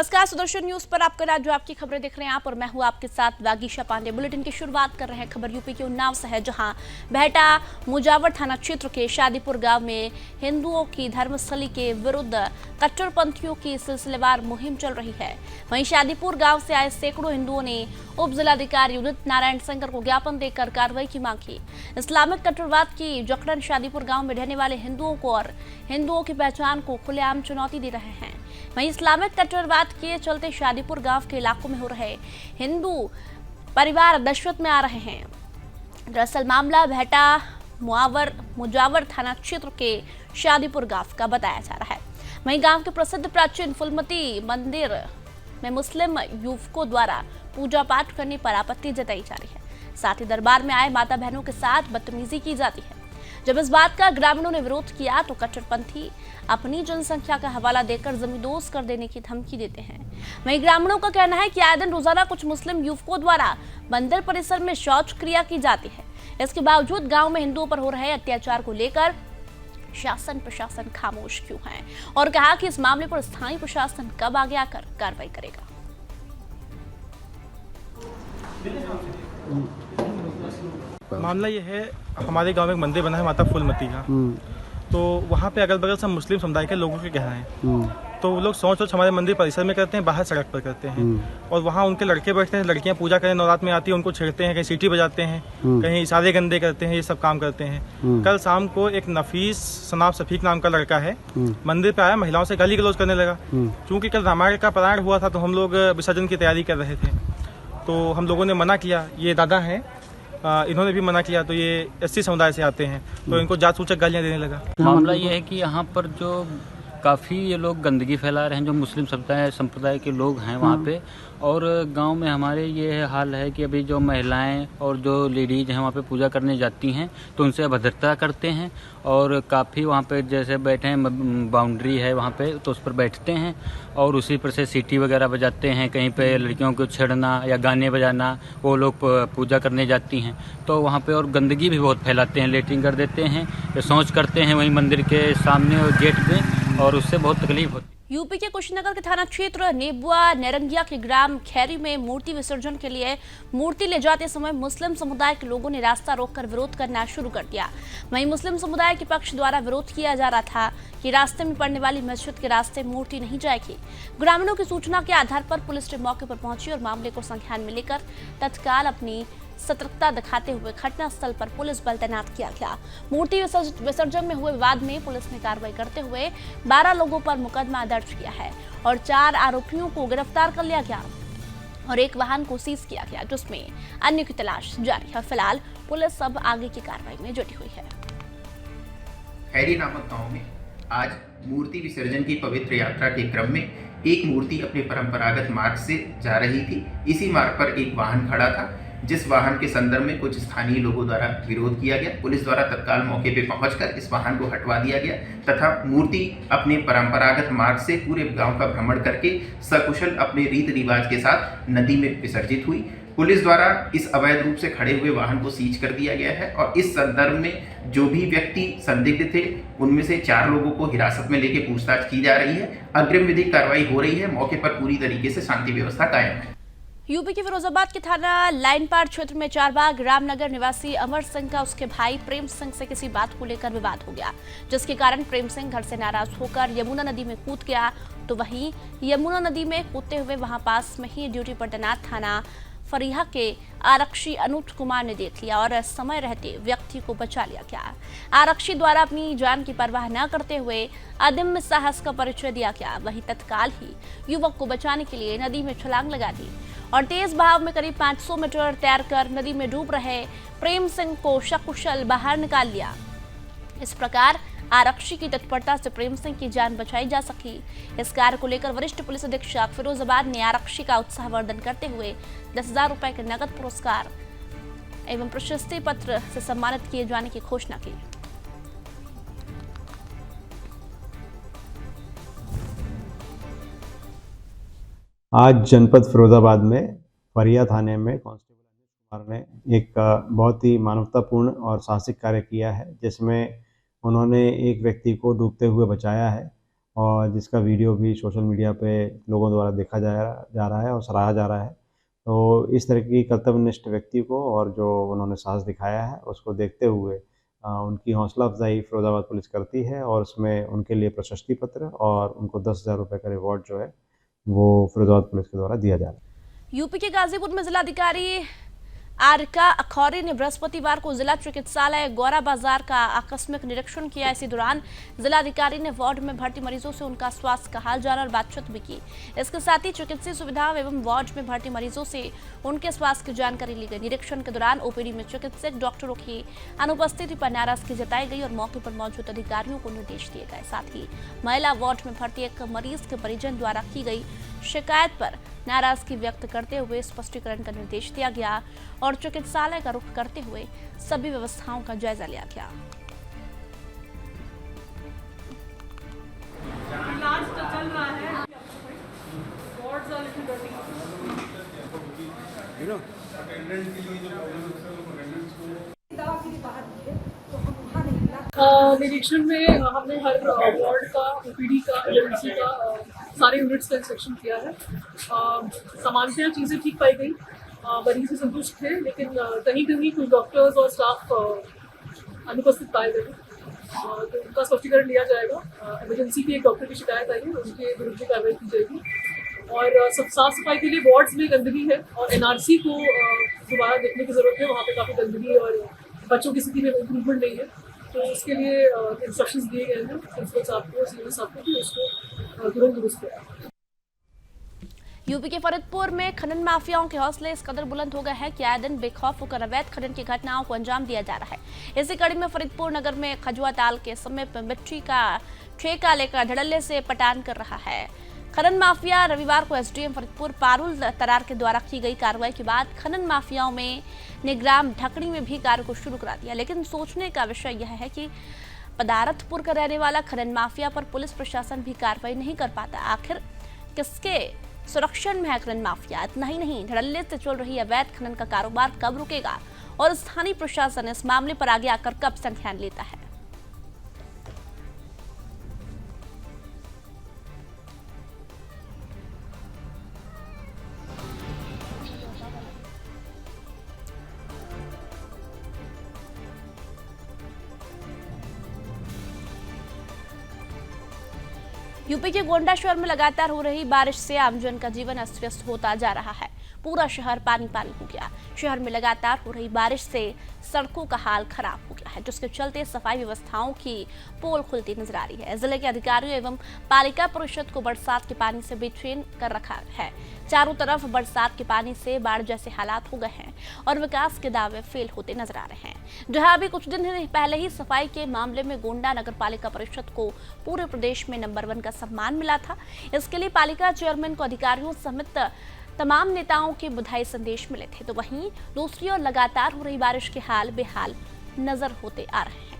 नमस्कार, सुदर्शन न्यूज पर आपका राज्य आपकी खबरें देख रहे हैं आप और मैं हूं आपके साथ वागीशा पांडे। बुलेटिन की शुरुआत कर रहे हैं। खबर यूपी के उन्नाव से है, जहां बेहटा मुजावर थाना क्षेत्र के शादीपुर गांव में हिंदुओं की धर्मस्थली के विरुद्ध कट्टरपंथियों की सिलसिलेवार मुहिम चल रही है। वहीं शादीपुर गांव से आए सैकड़ों हिंदुओं ने उप जिलाधिकारी उदित नारायण शंकर को ज्ञापन देकर कार्रवाई की मांग की। इस्लामिक कट्टरवाद की जकड़न शादीपुर गांव में रहने वाले हिंदुओं को और हिंदुओं की पहचान को खुलेआम चुनौती दे रहे हैं। वहीं इस्लामिक कट्टरवाद के चलते शादीपुर गांव के इलाकों में हो रहे हिंदू परिवार दहशत में आ रहे हैं। दरअसल मामला बेहटा मुजावर थाना क्षेत्र के शादीपुर गांव का बताया जा रहा है। वहीं गांव के प्रसिद्ध प्राचीन फुलमती मंदिर में मुस्लिम युवकों द्वारा पूजा पाठ करने पर आपत्ति जताई जा रही है। साथ ही दरबार में आए माता बहनों के साथ बदतमीजी की जाती है। जब इस बात का ग्रामीणों ने विरोध किया तो कट्टरपंथी अपनी जनसंख्या का हवाला देकर जमींदोज कर देने की धमकी देते हैं। वहीं ग्रामीणों का कहना है कि आए दिन रोजाना कुछ मुस्लिम युवकों द्वारा मंदिर परिसर में शौच क्रिया की जाती है। इसके बावजूद गांव में हिंदुओं पर हो रहे अत्याचार को लेकर शासन प्रशासन खामोश क्यों है, और कहा कि इस मामले पर स्थानीय प्रशासन कब आगे आकर कार्रवाई करेगा। मामला ये है, हमारे गांव में एक मंदिर बना है माता फूलमती का। तो वहाँ पे अगल बगल सब मुस्लिम समुदाय के लोगों के घर हैं। तो वो लोग सोच हमारे मंदिर परिसर में करते हैं, बाहर सड़क पर करते हैं। और वहाँ उनके लड़के बैठते हैं, लड़कियाँ पूजा करने नवरात्र में आती है, उनको छेड़ते हैं, कहीं सीटी बजाते हैं, कहीं इशारे गंदे करते हैं, ये सब काम करते हैं। कल शाम को एक नफीस सनाब शफीक नाम का लड़का है, मंदिर पे आया, महिलाओं से गाली गलौज करने लगा। क्योंकि कल रामायण का पारायण हुआ था, तो हम लोग विसर्जन की तैयारी कर रहे थे। तो हम लोगों ने मना किया, ये दादा हैं, इन्होंने भी मना किया। तो ये एससी समुदाय से आते हैं, तो इनको जात सूचक गालियाँ देने लगा। मामला ये है कि यहाँ पर जो काफ़ी ये लोग गंदगी फैला रहे हैं, जो मुस्लिम संप्रदाय के लोग हैं वहाँ पे। और गांव में हमारे ये हाल है कि अभी जो महिलाएं और जो लेडीज हैं वहाँ पे पूजा करने जाती हैं तो उनसे अभद्रता करते हैं। और काफ़ी वहाँ पे जैसे बैठे हैं, बाउंड्री है वहाँ पे, तो उस पर बैठते हैं और उसी पर से सीटी वगैरह बजाते हैं। कहीं पे लड़कियों को छेड़ना या गाने बजाना, वो लोग पूजा करने जाती हैं तो वहाँ पे, और गंदगी भी बहुत फैलाते हैं, लेटरिन कर देते हैं, शौच करते हैं वहीं मंदिर के सामने और गेट पे, और उससे बहुत तकलीफ होती है। यूपी के कुशीनगर के थाना क्षेत्र नेबुआ नेरंगिया के ग्राम खैरी में मूर्ति विसर्जन के लिए मूर्ति ले जाते समय मुस्लिम समुदाय के लोगों ने रास्ता रोककर विरोध करना शुरू कर दिया। वहीं मुस्लिम समुदाय के पक्ष द्वारा विरोध किया जा रहा था कि रास्ते में पड़ने वाली मस्जिद के रास्ते मूर्ति नहीं जाएगी। ग्रामीणों की सूचना के आधार पर पुलिस टीम मौके पर पहुंची और मामले को संज्ञान में लेकर तत्काल अपनी सतर्कता दिखाते हुए घटनास्थल पर पुलिस बल तैनात किया गया। मूर्ति विसर्जन में हुए विवाद में पुलिस ने कार्रवाई करते हुए 12 लोगों पर मुकदमा दर्ज किया है और 4 आरोपियों को गिरफ्तार कर लिया गया और एक वाहन को सीज किया गया, जिसमें अन्य की तलाश जारी है। फिलहाल पुलिस अब आगे की कार्रवाई में जुटी हुई है। खैरी नामक गांव में आज मूर्ति विसर्जन की पवित्र यात्रा के क्रम में एक मूर्ति अपने परंपरागत मार्ग से जा रही थी। इसी मार्ग पर एक वाहन खड़ा था, जिस वाहन के संदर्भ में कुछ स्थानीय लोगों द्वारा विरोध किया गया। पुलिस द्वारा तत्काल मौके पे पहुंचकर इस वाहन को हटवा दिया गया तथा मूर्ति अपने परंपरागत मार्ग से पूरे गांव का भ्रमण करके सकुशल अपने रीति रिवाज के साथ नदी में विसर्जित हुई। पुलिस द्वारा इस अवैध रूप से खड़े हुए वाहन को सीज कर दिया गया है और इस संदर्भ में जो भी व्यक्ति संदिग्ध थे उनमें से 4 लोगों को हिरासत में लेकर पूछताछ की जा रही है। अग्रिम विधिक कार्रवाई हो रही है। मौके पर पूरी तरीके से शांति व्यवस्था कायम है। यूपी के फिरोजाबाद के थाना लाइनपाड़ क्षेत्र में चारबाग रामनगर निवासी अमर सिंह का उसके भाई प्रेम सिंह से किसी बात को लेकर विवाद हो गया, जिसके कारण प्रेम सिंह घर से नाराज होकर यमुना नदी में कूद गया। तो वहीं यमुना नदी में कूदते हुए वहां पास में ही ड्यूटी पर तैनात थाना फरीहा के आरक्षी अनुज कुमार ने देख लिया और समय रहते व्यक्ति को बचा लिया गया। आरक्षी द्वारा अपनी जान की परवाह न करते हुए अदम्य साहस का परिचय दिया गया। वहीं तत्काल ही युवक को बचाने के लिए नदी में छलांग लगा दी और तेज बहाव में करीब 500 मीटर तैरकर नदी में डूब रहे प्रेम सिंह को सकुशल बाहर निकाल लिया। इस प्रकार आरक्षी की तत्परता से प्रेम सिंह की जान बचाई जा सकी। इस कार्य को लेकर वरिष्ठ पुलिस अधीक्षक फिरोजाबाद ने आरक्षी का उत्साहवर्धन करते हुए 10,000 रुपए के नगद पुरस्कार एवं प्रशस्ति पत्र से सम्मानित किए जाने की घोषणा की। आज जनपद फिरोजाबाद में फरिया थाने में कांस्टेबल अनुज कुमार ने एक बहुत ही मानवतापूर्ण और साहसिक कार्य किया है, जिसमें उन्होंने एक व्यक्ति को डूबते हुए बचाया है और जिसका वीडियो भी सोशल मीडिया पे लोगों द्वारा देखा जा रहा है और सराहा जा रहा है। तो इस तरह की कर्तव्यनिष्ठ व्यक्ति को और जो उन्होंने साहस दिखाया है उसको देखते हुए उनकी हौसला अफजाई फिरोजाबाद पुलिस करती है और उसमें उनके लिए प्रशस्ति पत्र और उनको 10,000 रुपये का रिवॉर्ड जो है वो फिरोजाबाद पुलिस के द्वारा दिया जा रहा है। यूपी के गाजीपुर में जिलाधिकारी आरका अखौरी ने बृहस्पतिवार को जिला चिकित्सालय गौरा बाजार का आकस्मिक निरीक्षण किया। इसी दौरान जिलाधिकारी ने वार्ड में भर्ती मरीजों से उनका स्वास्थ्य का हाल जाना और बातचीत भी की। इसके साथ ही चिकित्सीय सुविधाओं एवं वार्ड में भर्ती मरीजों से उनके स्वास्थ्य की जानकारी ली गई। निरीक्षण के दौरान ओपीडी में चिकित्सक डॉक्टरों की अनुपस्थिति पर नाराजगी जताई गई और मौके पर मौजूद अधिकारियों को निर्देश दिए गए। साथ ही महिला वार्ड में भर्ती एक मरीज के परिजन द्वारा की गई शिकायत पर नाराजगी व्यक्त करते हुए स्पष्टीकरण का निर्देश दिया गया और चिकित्सालय का रुख करते हुए सभी व्यवस्थाओं का जायजा लिया गया। इलाज तो चल रहा है, वार्ड्स आर लिटिल डर्टी। निरीक्षण में हमने हर वार्ड का, ओपीडी का, एमरजेंसी का, सारे यूनिट्स का इंस्पेक्शन किया है। सामान्यतः चीज़ें ठीक पाई गई, मरीज भी संतुष्ट थे, लेकिन कहीं कहीं कुछ डॉक्टर्स और स्टाफ अनुपस्थित पाए गए, तो उनका स्पष्टीकरण लिया जाएगा। इमरजेंसी की एक डॉक्टर की शिकायत आई है, उसके विरुद्ध कार्रवाई की जाएगी। और सब साफ सफाई के लिए वार्ड्स में गंदगी है और एनआरसी को दोबारा देखने की ज़रूरत है। वहाँ पे काफ़ी गंदगी और बच्चों की स्थिति में इम्प्रूवमेंट नहीं है, तो उसके लिए इंस्ट्रक्शंस दिए गए हैं प्रिंसिपल साहब को, सीनियर साहब को, कि उसको तुरंत दुरुस्त करें। यूपी के फरीदपुर में खनन माफियाओं के हौसले इस कदर बुलंद हो गए हैं कि आए दिन बेखौफ होकर अवैध खनन की घटनाओं को अंजाम दिया जा रहा है। इसी कड़ी में फरीदपुर नगर में खजुआ ताल के समीप मिट्टी का ठेका लेकर धड़ल्ले से पटान कर रहा है। खनन माफिया रविवार को एसडीएम फरीदपुर पारुल तरार के द्वारा की गई कार्रवाई के बाद खनन माफियाओं ने ग्राम ढकड़ी में भी कार्य को शुरू करा दिया। लेकिन सोचने का विषय यह है कि पदारथपुर का रहने वाला खनन माफिया पर पुलिस प्रशासन भी कार्रवाई नहीं कर पाता। आखिर किसके सुरक्षण में है खनन माफिया? इतना ही नहीं, धड़ल्ले से चल रही अवैध खनन का कारोबार कब रुकेगा और स्थानीय प्रशासन इस मामले पर आगे आकर कब संज्ञान लेता है? यूपी के गोंडा शहर में लगातार हो रही बारिश से आमजन का जीवन अस्त व्यस्त होता जा रहा है। पूरा शहर पानी पानी हो गया। शहर में लगातार हो रही बारिश से सड़कों का हाल खराब हो गया है, जिसके चलते सफाई व्यवस्थाओं की पोल खुलती नजर आ रही है। जिले के अधिकारियों एवं पालिका परिषद को बरसात के पानी से बेचैन कर रखा है। चारों तरफ बरसात के पानी से बाढ़ जैसे हालात हो गए हैं और विकास के दावे फेल होते नजर आ रहे हैं। जहां अभी कुछ दिन पहले ही सफाई के मामले में गोंडा नगर पालिका परिषद को पूरे प्रदेश में नंबर 1 का सम्मान मिला था। इसके लिए पालिका चेयरमैन को अधिकारियों समेत तमाम नेताओं के बधाई संदेश मिले थे। तो वहीं दूसरी ओर लगातार हो रही बारिश के हाल बेहाल नजर होते आ रहे हैं।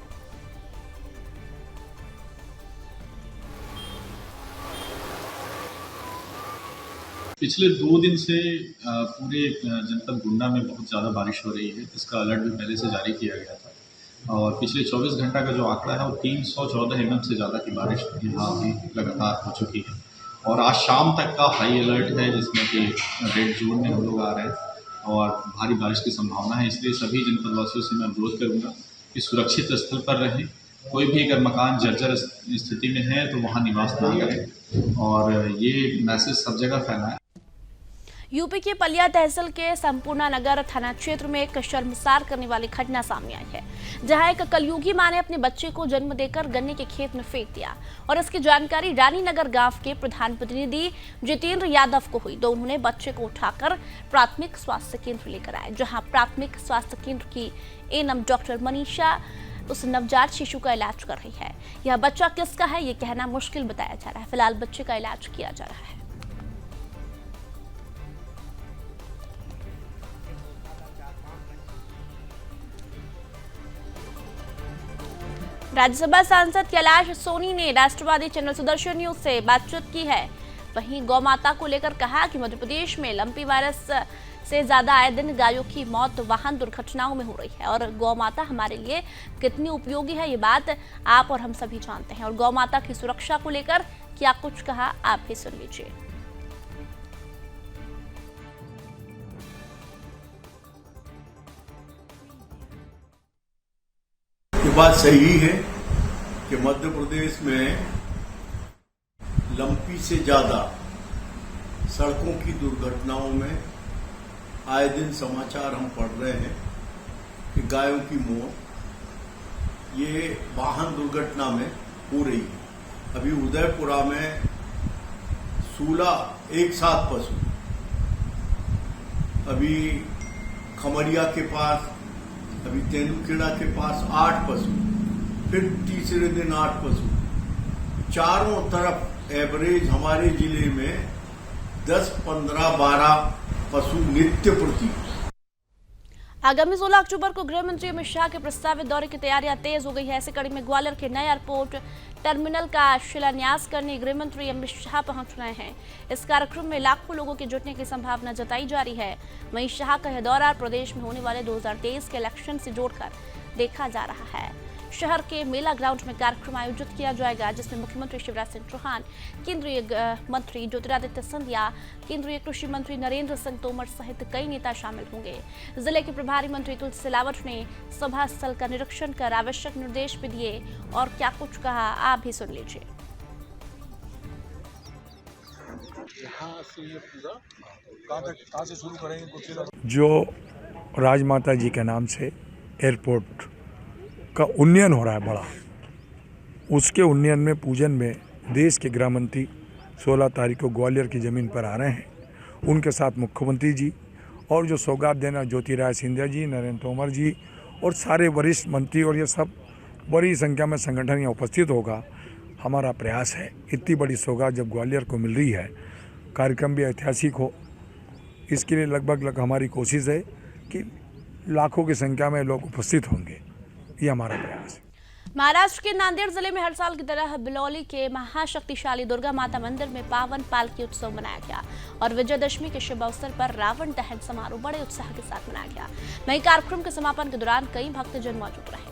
पिछले 2 दिन से पूरे जनपद गोंडा में बहुत ज़्यादा बारिश हो रही है। इसका अलर्ट भी पहले से जारी किया गया था और पिछले 24 घंटा का जो आंकड़ा है वो 314 mm से ज़्यादा की बारिश यहाँ अभी लगातार हो चुकी है और आज शाम तक का हाई अलर्ट है, जिसमें कि रेड जोन में हम लोग आ रहे हैं और भारी बारिश की संभावना है। इसलिए सभी जनपदवासियों से मैं अनुरोध करूँगा कि सुरक्षित स्थल पर रहें। कोई भी अगर मकान जर्जर स्थिति में है तो वहाँ निवास ना करें और ये मैसेज सब जगह फैलाएं। यूपी के पलिया तहसील के संपूर्णा नगर थाना क्षेत्र में एक शर्मसार करने वाली घटना सामने आई है, जहां एक कलयुगी मां ने अपने बच्चे को जन्म देकर गन्ने के खेत में फेंक दिया और इसकी जानकारी रानीनगर गांव के प्रधान प्रतिनिधि जितेंद्र यादव को हुई। तो उन्होंने बच्चे को उठाकर प्राथमिक स्वास्थ्य केंद्र लेकर आए, जहां प्राथमिक स्वास्थ्य केंद्र की एएनएम डॉक्टर मनीषा उस नवजात शिशु का इलाज कर रही है। यह बच्चा किसका है ये कहना मुश्किल बताया जा रहा है। फिलहाल बच्चे का इलाज किया जा रहा है। राज्यसभा सांसद कैलाश सोनी ने राष्ट्रवादी चैनल सुदर्शन न्यूज से बातचीत की है। वहीं गौ माता को लेकर कहा कि मध्य प्रदेश में लंपी वायरस से ज्यादा आए दिन गायों की मौत वाहन दुर्घटनाओं में हो रही है। और गौ माता हमारे लिए कितनी उपयोगी है, ये बात आप और हम सभी जानते हैं। और गौ माता की सुरक्षा को लेकर क्या कुछ कहा, आप भी सुन लीजिए। ये बात सही है कि मध्य प्रदेश में लंपी से ज्यादा सड़कों की दुर्घटनाओं में आए दिन समाचार हम पढ़ रहे हैं कि गायों की मौत ये वाहन दुर्घटना में हो रही है। अभी उदयपुरा में 16 एक साथ पशु, अभी खमरिया के पास, अभी तेंदुखेड़ा के पास 8 पशु, फिर तीसरे दिन 8 पशु। चारों तरफ एवरेज हमारे जिले में 10, 15, 12 पशु नित्य प्रति। आगामी 16 अक्टूबर को गृह मंत्री अमित शाह के प्रस्तावित दौरे की तैयारियां तेज हो गई है। ऐसे कड़ी में ग्वालियर के नए एयरपोर्ट टर्मिनल का शिलान्यास करने गृह मंत्री अमित शाह पहुंच रहे हैं। इस कार्यक्रम में लाखों लोगों के जुटने की संभावना जताई जा रही है। वहीं शाह का यह दौरा प्रदेश में होने वाले 2023 के इलेक्शन से जोड़कर देखा जा रहा है। शहर के मेला ग्राउंड में कार्यक्रम आयोजित किया जाएगा, जिसमें मुख्यमंत्री शिवराज सिंह चौहान, केंद्रीय मंत्री ज्योतिरादित्य सिंधिया, केंद्रीय कृषि मंत्री नरेंद्र सिंह तोमर सहित कई नेता शामिल होंगे। जिले के प्रभारी मंत्री तुलसी सिलावट ने सभा स्थल का निरीक्षण कर आवश्यक निर्देश भी दिए और क्या कुछ कहा, आप भी सुन लीजिए। कहाँ से शुरू करेंगे? जो राजमाता जी के नाम से एयरपोर्ट का उन्नयन हो रहा है बड़ा, उसके उन्नयन में पूजन में देश के गृह मंत्री 16 तारीख को ग्वालियर की ज़मीन पर आ रहे हैं। उनके साथ मुख्यमंत्री जी और जो सौगात देना ज्योतिरादित्य सिंधिया जी, नरेंद्र तोमर जी और सारे वरिष्ठ मंत्री, और ये सब बड़ी संख्या में संगठन यहाँ उपस्थित होगा। हमारा प्रयास है इतनी बड़ी सौगात जब ग्वालियर को मिल रही है, कार्यक्रम भी ऐतिहासिक हो, इसके लिए लगभग हमारी कोशिश है कि लाखों की संख्या में लोग उपस्थित होंगे, ये हमारा प्रयास है। महाराष्ट्र के नांदेड़ जिले में हर साल की तरह बिलौली के महाशक्तिशाली दुर्गा माता मंदिर में पावन पालकी उत्सव मनाया गया और विजयदशमी के शुभ अवसर पर रावण दहन समारोह बड़े उत्साह के साथ मनाया गया। वहीं कार्यक्रम के समापन के दौरान कई भक्तजन मौजूद रहे।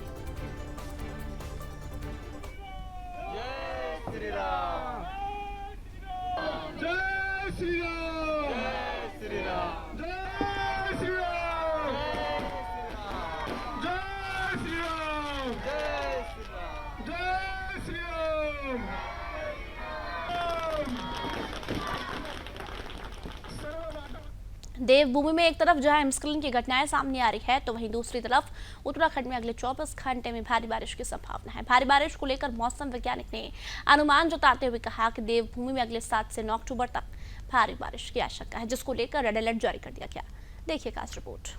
देवभूमि में एक तरफ जहां हिमस्खलन की घटनाएं सामने आ रही है, तो वहीं दूसरी तरफ उत्तराखंड में अगले 24 घंटे में भारी बारिश की संभावना है। भारी बारिश को लेकर मौसम वैज्ञानिक ने अनुमान जताते हुए कहा कि देवभूमि में अगले 7 से 9 अक्टूबर तक भारी बारिश की आशंका है, जिसको लेकर रेड अलर्ट जारी कर दिया गया। देखिए खास रिपोर्ट।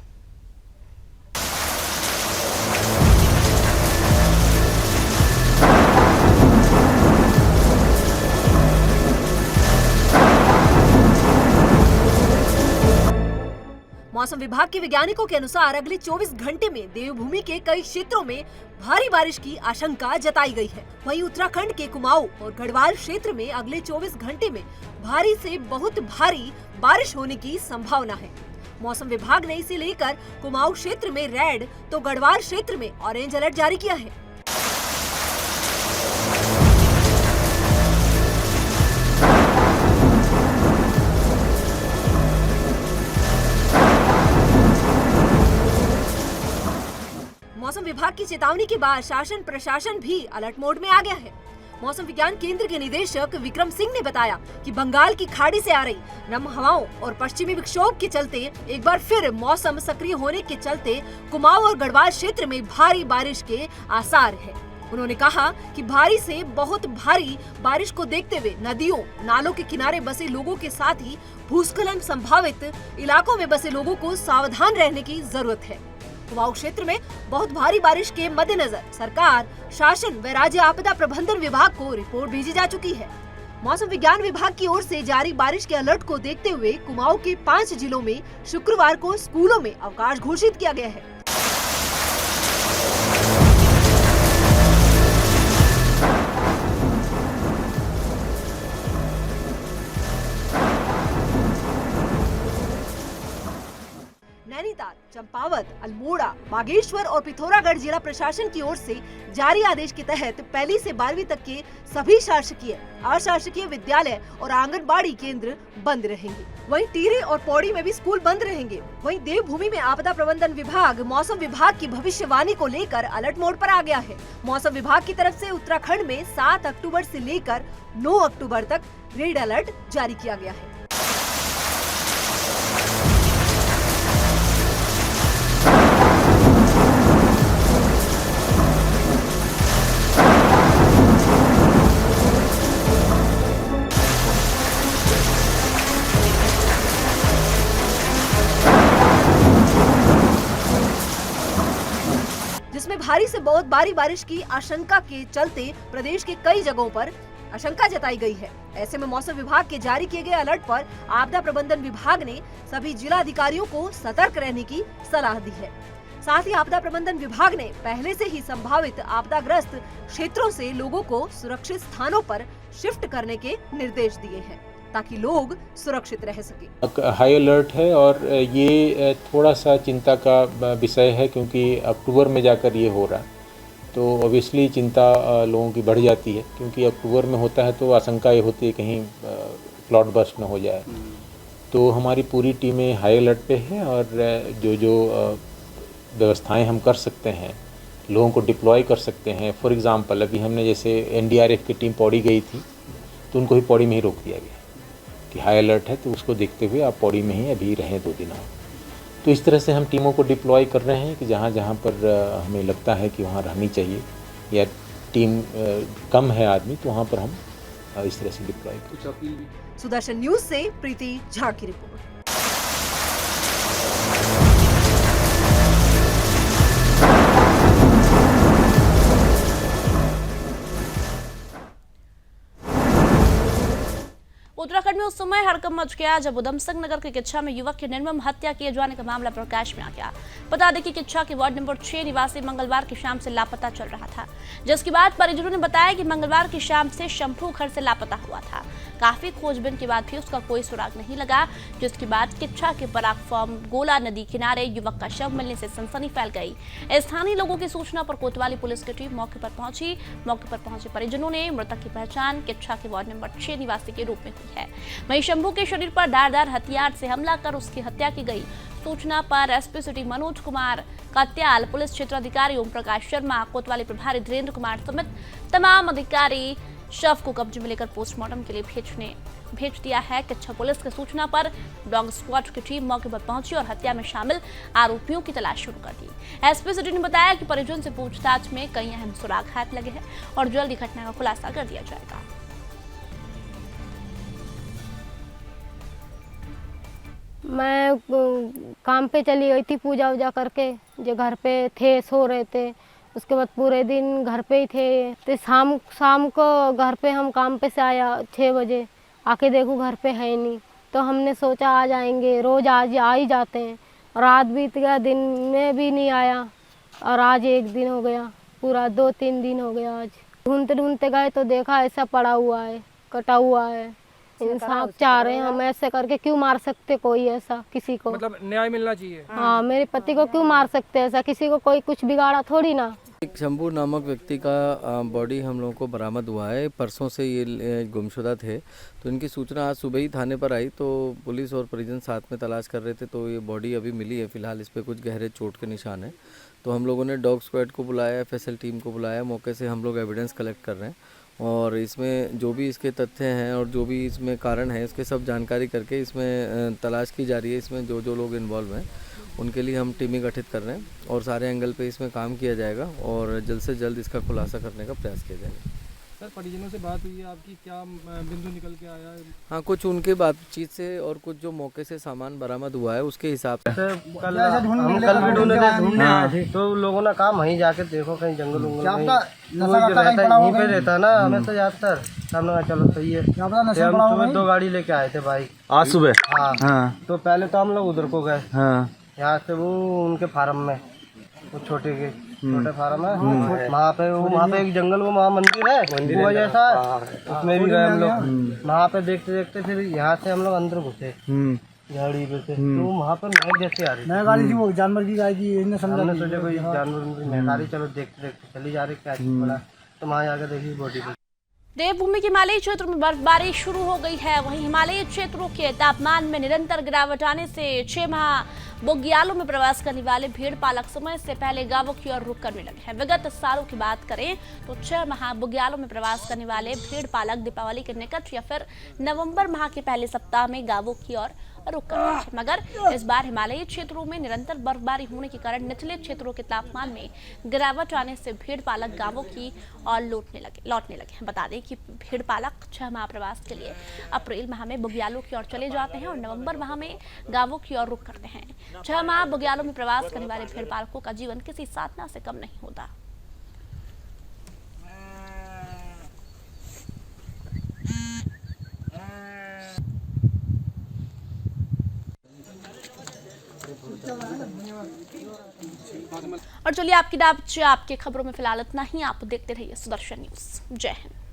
मौसम विभाग के वैज्ञानिकों के अनुसार अगले 24 घंटे में देवभूमि के कई क्षेत्रों में भारी बारिश की आशंका जताई गई है। वहीं उत्तराखंड के कुमाऊं और गढ़वाल क्षेत्र में अगले 24 घंटे में भारी से बहुत भारी बारिश होने की संभावना है। मौसम विभाग ने इसे लेकर कुमाऊं क्षेत्र में रेड तो गढ़वाल क्षेत्र में ऑरेंज अलर्ट जारी किया है। मौसम विभाग की चेतावनी के बाद शासन प्रशासन भी अलर्ट मोड में आ गया है। मौसम विज्ञान केंद्र के निदेशक विक्रम सिंह ने बताया कि बंगाल की खाड़ी से आ रही नम हवाओं और पश्चिमी विक्षोभ के चलते एक बार फिर मौसम सक्रिय होने के चलते कुमाऊं और गढ़वाल क्षेत्र में भारी बारिश के आसार है। उन्होंने कहा कि भारी से बहुत भारी बारिश को देखते हुए नदियों, नालों के किनारे बसे लोगों के साथ ही भूस्खलन संभावित इलाकों में बसे लोगों को सावधान रहने की जरूरत है। कुमाऊं क्षेत्र में बहुत भारी बारिश के मद्देनजर सरकार, शासन व राज्य आपदा प्रबंधन विभाग को रिपोर्ट भेजी जा चुकी है। मौसम विज्ञान विभाग की ओर से जारी बारिश के अलर्ट को देखते हुए कुमाऊं के 5 जिलों में शुक्रवार को स्कूलों में अवकाश घोषित किया गया है। नैनीताल, चंपावत, अल्मोड़ा, बागेश्वर और पिथौरागढ़ जिला प्रशासन की ओर से जारी आदेश के तहत 1ली से 12वीं तक के सभी शासकीय, अशासकीय विद्यालय और आंगनबाड़ी केंद्र बंद रहेंगे। वहीं टिहरी और पौड़ी में भी स्कूल बंद रहेंगे। वहीं देवभूमि में आपदा प्रबंधन विभाग मौसम विभाग की भविष्यवाणी को लेकर अलर्ट मोड पर आ गया है। मौसम विभाग की तरफ से उत्तराखंड में 7 अक्टूबर से लेकर 9 अक्टूबर तक रेड अलर्ट जारी किया गया है। जिसमें भारी से बहुत भारी बारिश की आशंका के चलते प्रदेश के कई जगहों पर आशंका जताई गई है। ऐसे में मौसम विभाग के जारी किए गए अलर्ट पर आपदा प्रबंधन विभाग ने सभी जिला अधिकारियों को सतर्क रहने की सलाह दी है। साथ ही आपदा प्रबंधन विभाग ने पहले से ही संभावित आपदाग्रस्त क्षेत्रों से लोगों को सुरक्षित स्थानों पर शिफ्ट करने के निर्देश दिए हैं ताकि लोग सुरक्षित रह सके। हाई अलर्ट है और ये थोड़ा सा चिंता का विषय है क्योंकि अक्टूबर में जाकर ये हो रहा है, तो ऑब्वियसली चिंता लोगों की बढ़ जाती है क्योंकि अक्टूबर में होता है तो आशंका ये होती है कहीं क्लाउड बर्स्ट न हो जाए। तो हमारी पूरी टीमें हाई अलर्ट पे है और जो व्यवस्थाएं हम कर सकते हैं, लोगों को डिप्लॉय कर सकते हैं। फॉर एग्ज़ाम्पल अभी हमने जैसे NDRF की टीम पौड़ी गई थी तो उनको भी पौड़ी में ही रोक दिया गया कि हाई अलर्ट है, तो उसको देखते हुए आप पौड़ी में ही अभी रहें 2 दिन और। तो इस तरह से हम टीमों को डिप्लॉय कर रहे हैं कि जहाँ जहाँ पर हमें लगता है कि वहाँ रहनी चाहिए या टीम कम है आदमी तो वहाँ पर हम इस तरह से डिप्लॉय करें। सुदर्शन न्यूज से प्रीति झा की रिपोर्ट। उत्तराखंड में उस समय हड़कंप मच गया जब उधम सिंह नगर के किच्छा में युवक की निर्मम हत्या किए जाने का मामला प्रकाश में आ गया। बता दें कि किच्छा के वार्ड नंबर 6 निवासी मंगलवार की शाम से लापता चल रहा था, जिसके बाद परिजनों ने बताया कि मंगलवार की शाम से शंभू घर से लापता हुआ था। काफी खोजबीन के बाद भी उसका कोई सुराग नहीं लगा, जिसके बाद किच्छा के पराग फॉर्म गोला नदी किनारे युवक का शव मिलने से सनसनी फैल गई। स्थानीय लोगों की सूचना पर कोतवाली पुलिस की टीम मौके पर पहुंची। मौके पर पहुंचे परिजनों ने मृतक की पहचान किच्छा के वार्ड नंबर 6 निवासी के रूप में हुई है। वहीं शंभू के शरीर पर धारदार हथियार से हमला कर उसकी हत्या की गई। सूचना पर SP city Manoj Kumar Katyal, police क्षेत्राधिकारी ओम प्रकाश शर्मा, कोतवाली प्रभारी धीरेन्द्र कुमार समेत तमाम अधिकारी शव को कब्जे में लेकर पोस्टमार्टम के लिए भेज दिया है। किच्छा पुलिस की सूचना पर डॉग स्क्वाड की टीम मौके पर पहुंची और हत्या में शामिल आरोपियों की तलाश शुरू कर दी। एसपी सिटी ने बताया कि परिजन से पूछताछ में कई अहम सुराग हाथ लगे हैं और जल्द ही घटना का खुलासा कर दिया जाएगा। मैं काम पे चली गई थी पूजा वूजा करके, जो घर पे थे सो रहे थे। उसके बाद पूरे दिन घर पे ही थे। तो शाम को घर पे हम काम पे से आया 6 बजे, आके देखूँ घर पे है नहीं, तो हमने सोचा आ जाएंगे, रोज़ आज आ ही जाते हैं। रात बीत गया, दिन में भी नहीं आया और आज 1 दिन हो गया, पूरा 2-3 दिन हो गया। आज ढूंढते ढूंढते गए तो देखा ऐसा पड़ा हुआ है, कटा हुआ है। इंसाफ चाह रहे हैं हम, ऐसे करके क्यों मार सकते कोई ऐसा किसी को, मतलब न्याय मिलना चाहिए। हाँ, मेरे पति को क्यों मार सकते ऐसा, किसी को कोई कुछ बिगाड़ा थोड़ी ना। एक शंभू नामक व्यक्ति का बॉडी हम लोगों को बरामद हुआ है। परसों से ये गुमशुदा थे, तो इनकी सूचना आज सुबह ही थाने पर आई, तो पुलिस और परिजन साथ में तलाश कर रहे थे। तो ये बॉडी अभी मिली है। फिलहाल इस पर कुछ गहरे चोट के निशान हैं। तो हम लोगों ने डॉग स्क्वाड को बुलाया, FSL टीम को बुलाया। मौके से हम लोग एविडेंस कलेक्ट कर रहे हैं और इसमें जो भी इसके तथ्य हैं और जो भी इसमें कारण है, इसके सब जानकारी करके इसमें तलाश की जा रही है। इसमें जो लोग इन्वॉल्व हैं उनके लिए हम टीमें गठित कर रहे हैं और सारे एंगल पे इसमें काम किया जाएगा और जल्द से जल्द इसका खुलासा करने का प्रयास किया जाएगा। सर, परिजनों से बात हुई है आपकी, क्या बिंदु निकल के आया है? हाँ, कुछ उनके बातचीत से और कुछ जो मौके से सामान बरामद हुआ है उसके हिसाब से। कल भी ढूंढने आए थे, तो लोगों ने कहा वहीं जाके देखो कहीं जंगल यहीं पे रहता ना, हमें तो ज्यादातर हमने कहा चलो सही है। हम सुबह 2 गाड़ी लेके आए थे भाई, आज सुबह। हाँ, तो पहले तो हम लोग उधर को गए, यहाँ से वो उनके फार्म में, वो छोटे फार्म है, वहाँ पे एक जंगल, वो वहाँ मंदिर है वो जैसा, उसमें भी गए हम लोग। वहाँ पे देखते देखते फिर यहाँ से हम लोग अंदर घुसे, झाड़ी पे से तो वहाँ पर महक जैसे आ रही महक आ रही थी, वो जानवर की गाय की। हमने सोचा कोई जानवर महक आ रही, चलो देखते देखते चली जा रही, क्या पड़ा तो वहाँ जाकर देखी बॉडी पे। देवभूमि के हिमालयी क्षेत्र में बर्फबारी शुरू हो गई है। वहीं हिमालयी क्षेत्रों के तापमान में निरंतर गिरावट आने से 6 माह बुग्यालों में प्रवास करने वाले भेड़ पालक समय से पहले गांवों की ओर रुख करने लगे हैं। विगत सालों की बात करें तो 6 माह बुग्यालों में प्रवास करने वाले भेड़ पालक दीपावली के निकट या फिर नवंबर माह के पहले सप्ताह में गांवों की ओर रुख कर रहे थे। मगर इस बार हिमालयी क्षेत्रों में निरंतर बर्फबारी होने के कारण निचले क्षेत्रों के तापमान में गिरावट आने से भेड़ पालक गांवों की ओर लौटने लगे। बता दें कि भेड़ पालक 6 माह प्रवास के लिए अप्रैल माह में बुग्यालों की ओर चले जाते हैं और नवंबर माह में गांवों की ओर रुख करते हैं। 6 माह बुग्यालों में प्रवास करने वाले भेड़ पालकों का जीवन किसी साधना से कम नहीं होता। और चलिए आपकी आपके खबरों में फिलहाल इतना ही। आप देखते रहिए सुदर्शन न्यूज। जय हिंद।